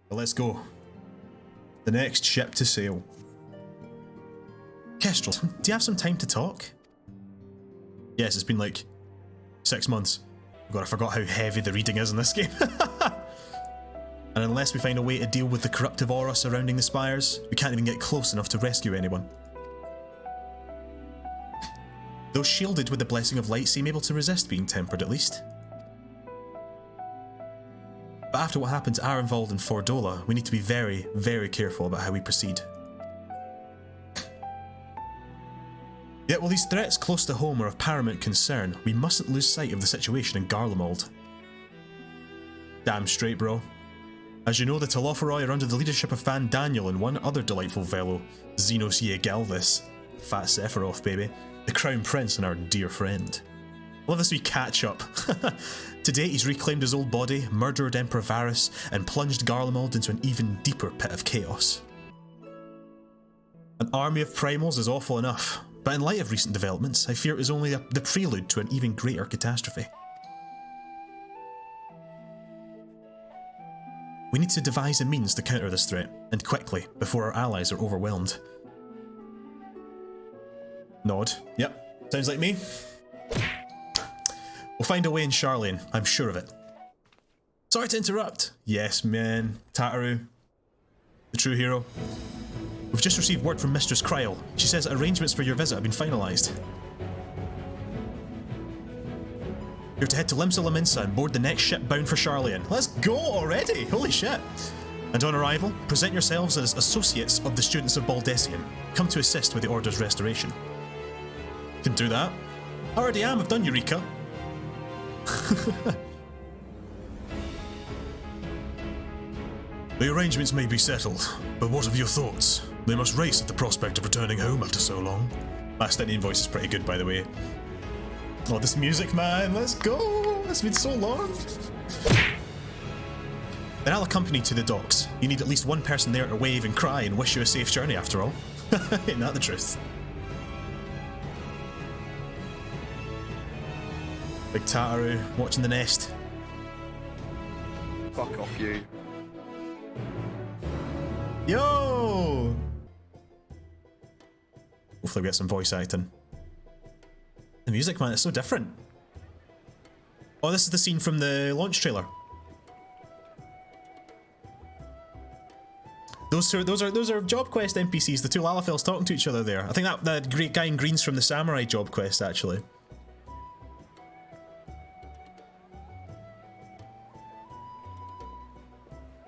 But let's go. The next ship to sail. Kestrel, do you have some time to talk? Yes, it's been like 6 months. God, I forgot how heavy the reading is in this game. And unless we find a way to deal with the corruptive aura surrounding the spires, we can't even get close enough to rescue anyone. Those shielded with the blessing of light seem able to resist being tempered at least. But after what happened to Arenvald and Fordola, we need to be very, very careful about how we proceed. Yet while these threats close to home are of paramount concern, we mustn't lose sight of the situation in Garlemald. Damn straight, bro. As you know, the Telophoroi are under the leadership of Fan Daniel and one other delightful fellow, Xenos Galvis. Fat Sephiroth, baby. The Crown Prince and our dear friend. I love this wee catch-up. To date, he's reclaimed his old body, murdered Emperor Varus, and plunged Garlemald into an even deeper pit of chaos. An army of primals is awful enough, but in light of recent developments, I fear it is only the prelude to an even greater catastrophe. We need to devise a means to counter this threat, and quickly, before our allies are overwhelmed. Nod. Yep, sounds like me. We'll find a way in Charlene, I'm sure of it. Sorry to interrupt. Yes, man. Tataru. The true hero. We've just received word from Mistress Kryl. She says arrangements for your visit have been finalised. You're to head to Limsa Laminsa and board the next ship bound for Charlene. Let's go already! Holy shit! And on arrival, present yourselves as associates of the students of Baldessian. Come to assist with the Order's restoration. Can do that. I already am, I've done Eureka. The arrangements may be settled, but what of your thoughts? They must race at the prospect of returning home after so long. Last Indian voice is pretty good, by the way. Oh, this music, man, let's go! It's been so long. Then I'll accompany you to the docks. You need at least one person there to wave and cry and wish you a safe journey after all. Ain't that the truth? Big Tataru, watching the nest. Fuck off, you. Yo! Hopefully we get some voice acting. The music, man, it's so different. Oh, this is the scene from the launch trailer. Those are job quest NPCs, the two Lalafels talking to each other there. I think that great guy in green's from the Samurai job quest, actually.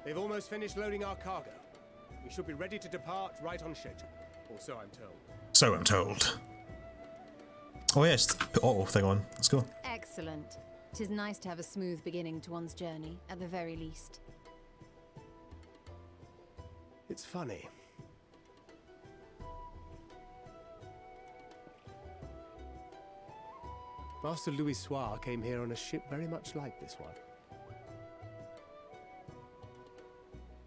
They've almost finished loading our cargo. We should be ready to depart right on schedule, or so I'm told. So I'm told. Oh yes, put auto thing on. Let's go. Excellent. 'Tis nice to have a smooth beginning to one's journey, at the very least. It's funny. Master Louis Soir came here on a ship very much like this one.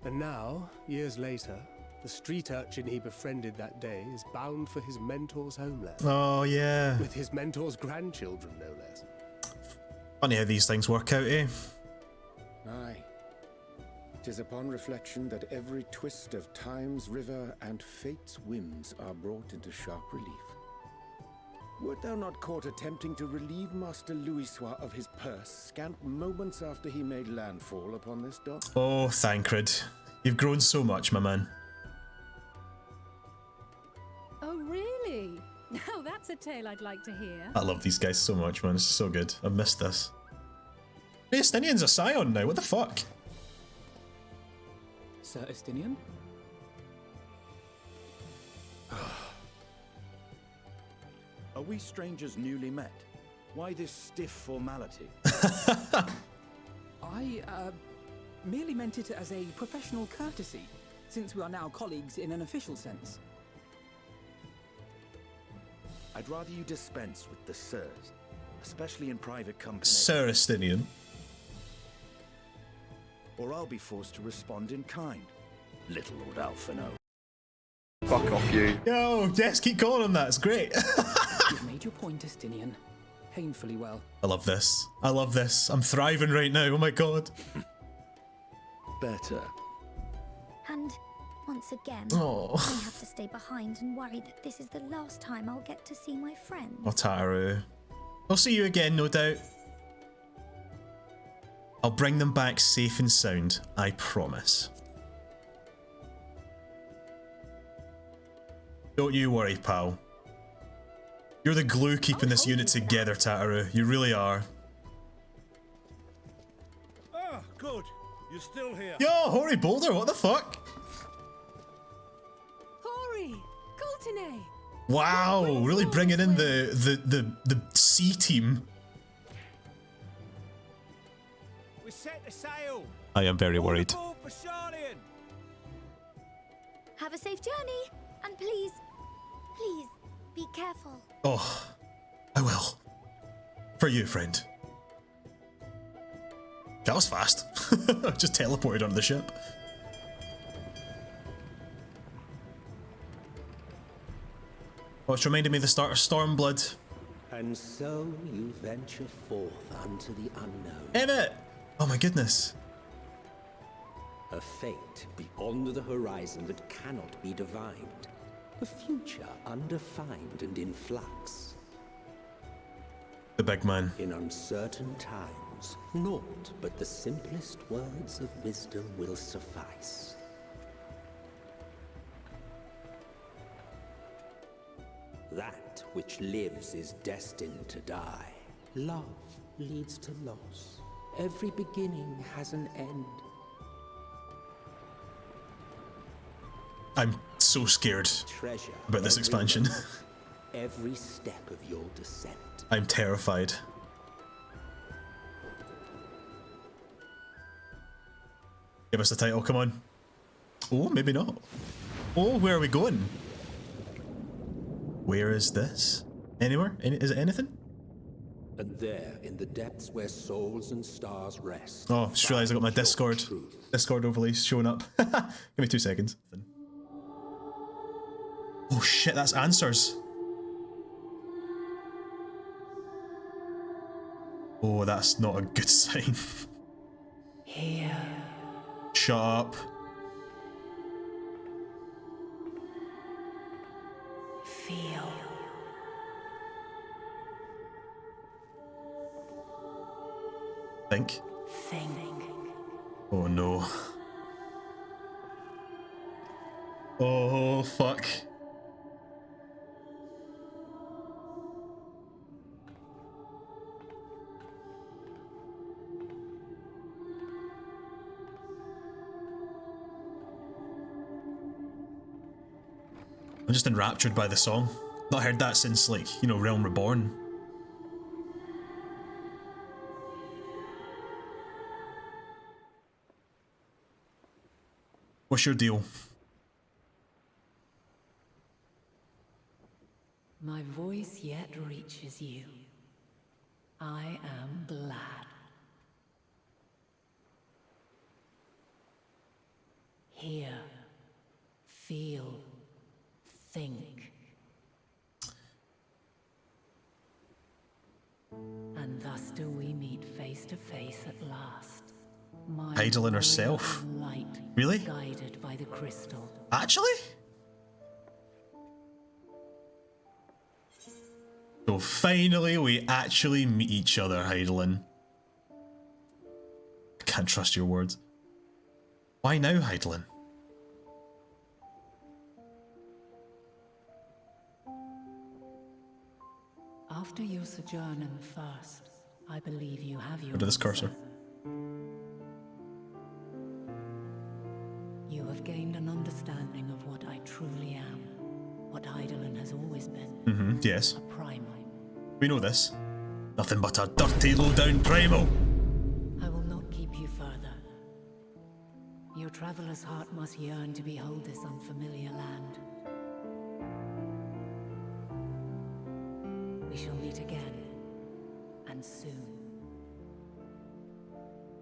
And now, years later, the street urchin he befriended that day is bound for his mentor's homeland. Oh yeah. With his mentor's grandchildren, no less. Funny how these things work out, eh? Aye. 'Tis upon reflection that every twist of time's river and fate's whims are brought into sharp relief. Wert thou not caught attempting to relieve Master Louis Soir of his purse scant moments after he made landfall upon this dock? Oh, Thancred. You've grown so much, my man. Oh, really? Now that's a tale I'd like to hear. I love these guys so much, man. It's so good. I've missed this. Hey, Estinian's a scion now. What the fuck? Sir Estinian? Are we strangers newly met? Why this stiff formality? I, merely meant it as a professional courtesy, since we are now colleagues in an official sense. I'd rather you dispense with the sirs, especially in private company. Sir Estinian. Or I'll be forced to respond in kind. Little Lord Alphino. Fuck off, you. Yo, yes, keep calling him that. It's great. You've made your point, Estinian. Painfully well. I love this. I love this. I'm thriving right now. Oh my god. Better. And once again, Oh. I have to stay behind and worry that this is the last time I'll get to see my friends. Otaru. I'll see you again, no doubt. I'll bring them back safe and sound, I promise. Don't you worry, pal. You're the glue keeping this unit together, Tataru. You really are. Ah, good. You're still here. Yo, Hori Boulder, what the fuck? Hori! Coulternay! Wow, really bringing in the C team. We set the sail. I am very worried. All aboard for Sharlayan. Have a safe journey, and please, please, be careful. Oh, I will. For you, friend. That was fast. Just teleported onto the ship. Oh, it's reminded me of the start of Stormblood. And so you venture forth unto the unknown. Emmett! Oh my goodness. A fate beyond the horizon that cannot be divined. A future undefined and in flux. The big man. In uncertain times, naught but the simplest words of wisdom will suffice. That which lives is destined to die. Love leads to loss. Every beginning has an end. I'm so scared Treasure about this every expansion. moment, every step of your descent. I'm terrified. Give us the title, come on. Oh, maybe not. Oh, where are we going? Where is this? Anywhere? Is it anything? And there, in the depths where souls and stars rest. Oh, just realised I got my Discord overlays showing up. Give me 2 seconds. Oh shit, that's answers. Oh, that's not a good sign. Here. Shut up. Feel. Think. Think. Oh no. Oh fuck. I'm just enraptured by the song. Not heard that since, like, you know, Realm Reborn. What's your deal? My voice yet reaches you. I am glad. Hear, feel, think. And thus do we meet face to face at last. My Heidelin herself? light, Really? guided by the crystal. Actually? So finally we actually meet each other, Heidelin. I can't trust your words. Why now, Heidelin? After your sojourn in the First, I believe you have your Go to this answer. cursor. You have gained an understanding of what I truly am, what Heidelin has always been. Mm-hmm, yes. A primal. We know this. Nothing but a dirty, low-down primal. I will not keep you further. Your traveler's heart must yearn to behold this unfamiliar land. We shall meet again, and soon.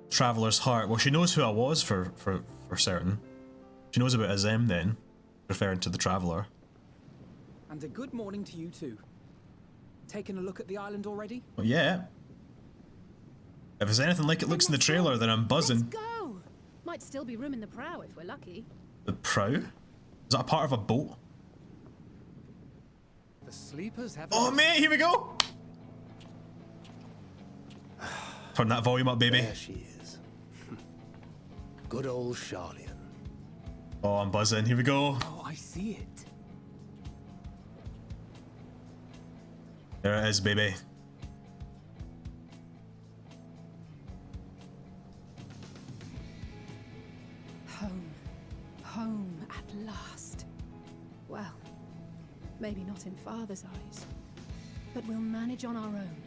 Traveler's heart. Well, she knows who I was for certain. She knows about Azem then, referring to the Traveler. And a good morning to you too. Taking a look at the island already? Well, yeah. If it's anything like it looks in the trailer, then I'm buzzing. Let's go! Might still be room in the prow if we're lucky. The prow? Is that a part of a boat? The sleepers have. Oh mate, here we go! Turn that volume up, baby. There she is. Good old Charlian. Oh, I'm buzzing. Here we go. Oh, I see it. There it is, baby. Home. Home at last. Well, maybe not in Father's eyes, but we'll manage on our own,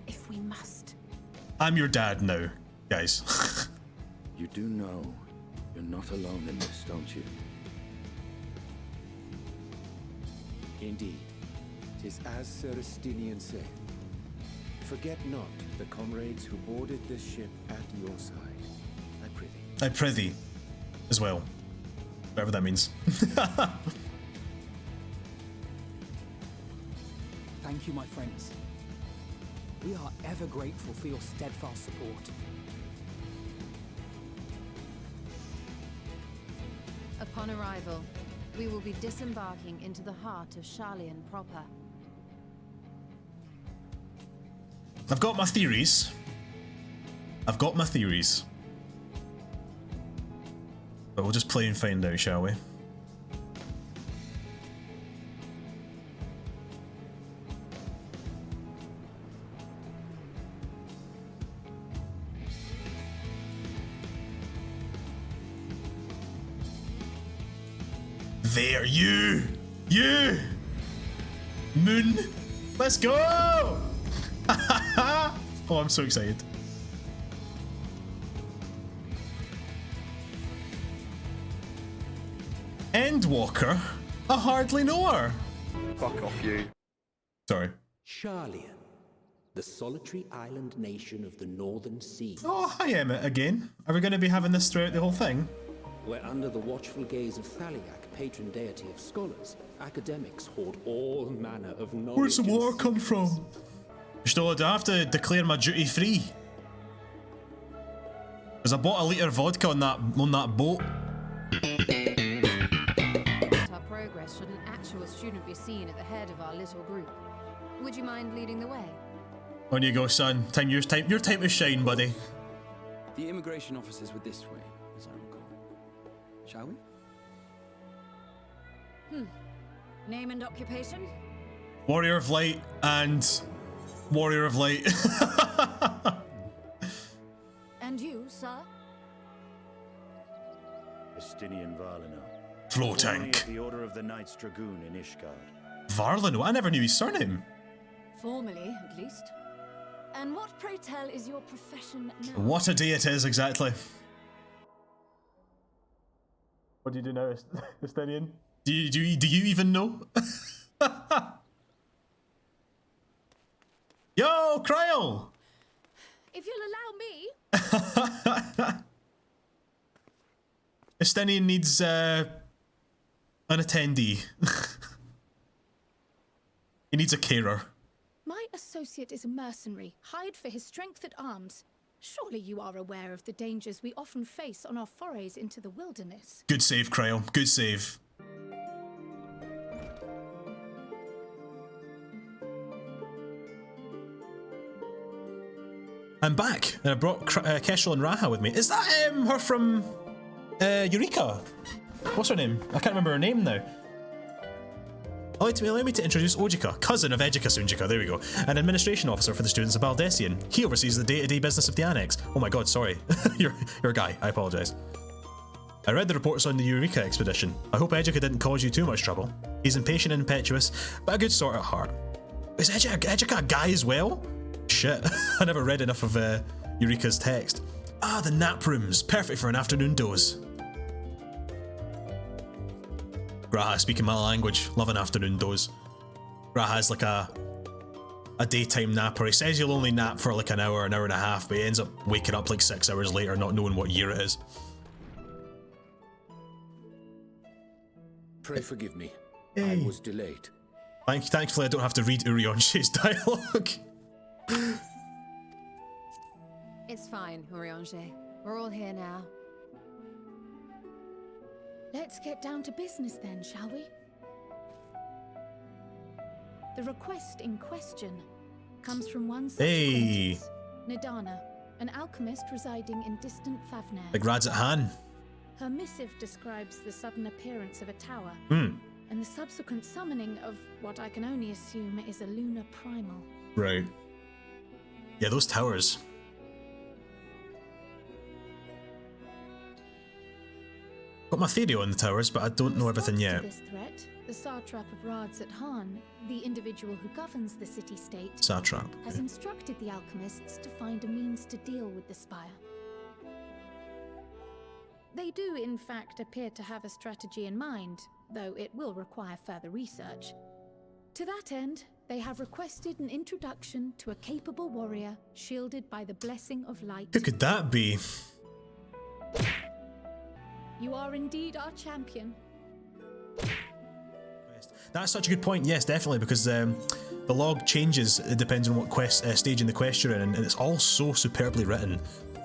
if we must. I'm your dad now, guys. You do know you're not alone in this, don't you? Indeed. 'Tis as Sir Estinian said. Forget not the comrades who boarded this ship at your side. I prithee. I prithee. As well. Whatever that means. Thank you, my friends. We are ever grateful for your steadfast support. Upon arrival, we will be disembarking into the heart of Charlian proper. I've got my theories. I've got my theories. But we'll just play and find out, shall we? There, you! Moon! Let's go! Oh, I'm so excited. Endwalker? I hardly know her. Fuck off, you. Sorry. Charlian, the solitary island nation of the northern seas. Oh, hi Emmett again. Are we going to be having this throughout the whole thing? Where under the watchful gaze of Thaliak, patron deity of scholars, academics hoard all manner of knowledge. Where's the water come from? Still, do I have to declare my duty free? Because I bought a litre of vodka on that boat. Our progress should an actual student be seen at the head of our little group. Would you mind leading the way? On you go, son. Your time to shine, buddy. The immigration officers were this way, as I recall. Shall we? Name and occupation? Warrior of Light and Warrior of Light. And you, sir? Estinian Varlino. Flow tank. The Order of the Knights Dragoon in Ishgard. Varlino? I never knew his surname. Formally, at least. And what, pray tell, is your profession now? What a day it is, exactly. What do you do now, Estinian? Do you even know? Yo, Kryl! If you'll allow me. Estinian needs an attendee. He needs a carer. My associate is a mercenary, hired for his strength at arms. Surely you are aware of the dangers we often face on our forays into the wilderness. Good save, Kryl. Good save. I'm back, and I brought Keshel and Raha with me. Is that her from Eureka? What's her name? I can't remember her name now. Allow me to introduce Ojika, cousin of Ejika Sunjika, there we go, an administration officer for the students of Baldessian. He oversees the day-to-day business of the annex. Oh my god, sorry. you're a guy, I apologise. I read the reports on the Eureka expedition. I hope Ejika didn't cause you too much trouble. He's impatient and impetuous, but a good sort at heart. Is Ejika a guy as well? Shit, I never read enough of Eureka's text. Ah, the nap rooms, perfect for an afternoon doze. Graha, speaking my language, love an afternoon doze. Graha's like a daytime napper. He says he'll only nap for like an hour and a half, but he ends up waking up like 6 hours later, not knowing what year it is. Pray forgive me. Hey. I was delayed. Thankfully, I don't have to read Urianshe's dialogue. It's fine, Urianshe. We're all here now. Let's get down to business then, shall we? The request in question comes from one such acquaintance, Nidana, an alchemist residing in distant Favner. Big Rads at Han. Her missive describes the sudden appearance of a tower Hmm. and the subsequent summoning of what I can only assume is a lunar primal. Right. Yeah, those towers. Got my theory on the towers, but I don't know everything yet. To this threat, the satrap of Rads at Han, the individual who governs the city-state, Satrap. has instructed the alchemists to find a means to deal with the spire. They do, in fact, appear to have a strategy in mind, though it will require further research. To that end, they have requested an introduction to a capable warrior shielded by the blessing of light. Who could that be? You are indeed our champion. That's such a good point. Yes, definitely, because the log changes. It depends on what stage in the quest you're in, and it's all so superbly written.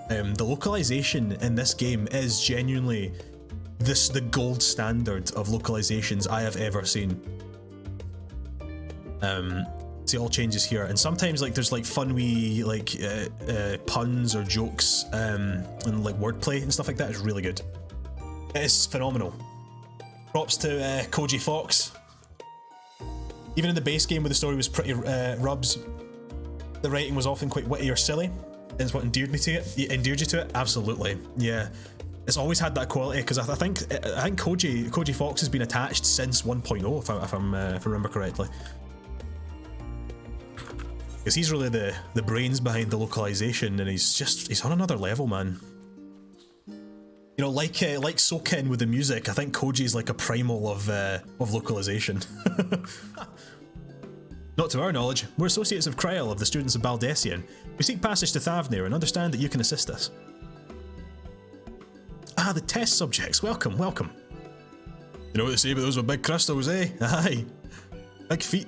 The localization in this game is genuinely the gold standard of localizations I have ever seen. See, it all changes here, and sometimes like there's like fun wee like puns or jokes and like wordplay and stuff like that is really good. It is phenomenal. Props to Koji Fox. Even in the base game where the story was pretty rubs, the writing was often quite witty or silly. And it's what endeared me to it. Endeared you to it? Absolutely. Yeah. It's always had that quality because I think Koji Fox has been attached since 1.0 if I remember correctly. Because he's really the brains behind the localization, and he's on another level, man. You know, like Soken with the music, I think Koji's like a primal of localization. Not to our knowledge, we're associates of Kryl of the students of Baldessian. We seek passage to Thavnir and understand that you can assist us. Ah, the test subjects. Welcome, welcome. You know what they say about those with big crystals, eh? Aye. Big feet.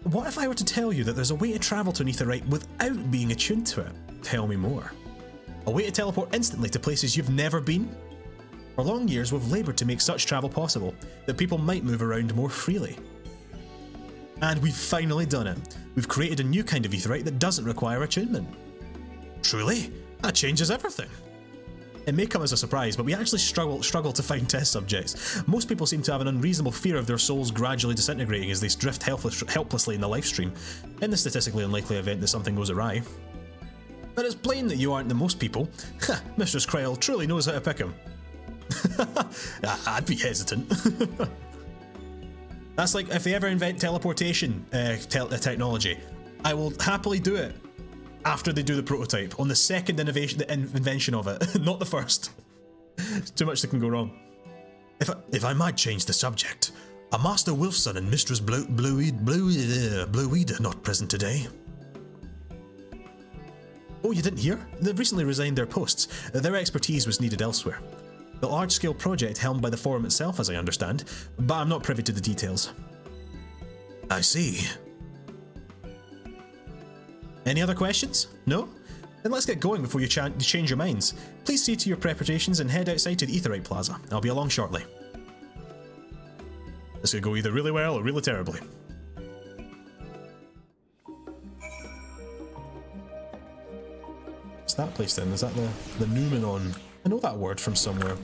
What if I were to tell you that there's a way to travel to Aetherite without being attuned to it? Tell me more. A way to teleport instantly to places you've never been? For long years, we've laboured to make such travel possible, that people might move around more freely. And we've finally done it. We've created a new kind of Aetherite that doesn't require attunement. Truly? That changes everything. It may come as a surprise, but we actually struggle to find test subjects. Most people seem to have an unreasonable fear of their souls gradually disintegrating as they drift helplessly in the livestream, in the statistically unlikely event that something goes awry. But it's plain that you aren't the most people. Mistress Kryl truly knows how to pick 'em. I'd be hesitant. That's like if they ever invent teleportation technology, I will happily do it after they do the prototype, on the second invention of it, not the first. Too much that can go wrong. If I might change the subject, are Master Wilson and Mistress Blueweed not present today? Oh, you didn't hear? They've recently resigned their posts. Their expertise was needed elsewhere. The large-scale project helmed by the forum itself, as I understand, but I'm not privy to the details. I see. Any other questions? No? Then let's get going before you change your minds. Please see to your preparations and head outside to the Aetherite Plaza. I'll be along shortly. This could go either really well or really terribly. What's that place then? Is that the Numenon? I know that word from somewhere.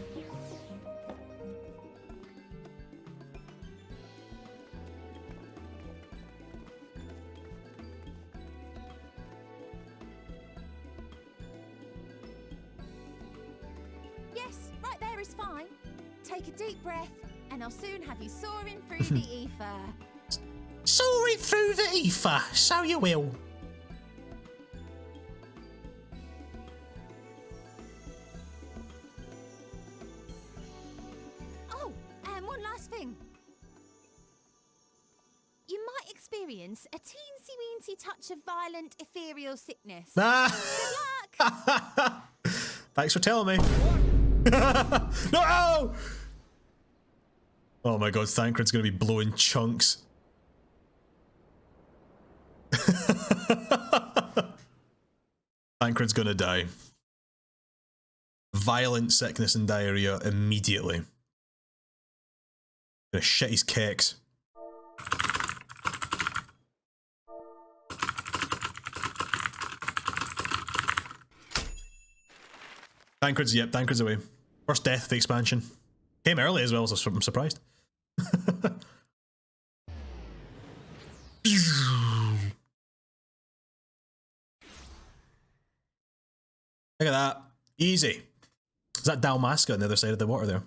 Yes, right there is fine. Take a deep breath, and I'll soon have you soaring through the ether. Soaring through the ether, so you will. Oh, and one last thing. You might experience a teensy-weensy touch of violent ethereal sickness. Ah. Good luck! Thanks for telling me. No! Oh my god, Thancred's gonna be blowing chunks. Thancred's gonna die. Violent sickness and diarrhea immediately. Gonna shit his cakes. Tancred's, yep, Tancred's away. First death of the expansion. Came early as well, so I'm surprised. Look at that. Easy. Is that Dalmasca on the other side of the water there?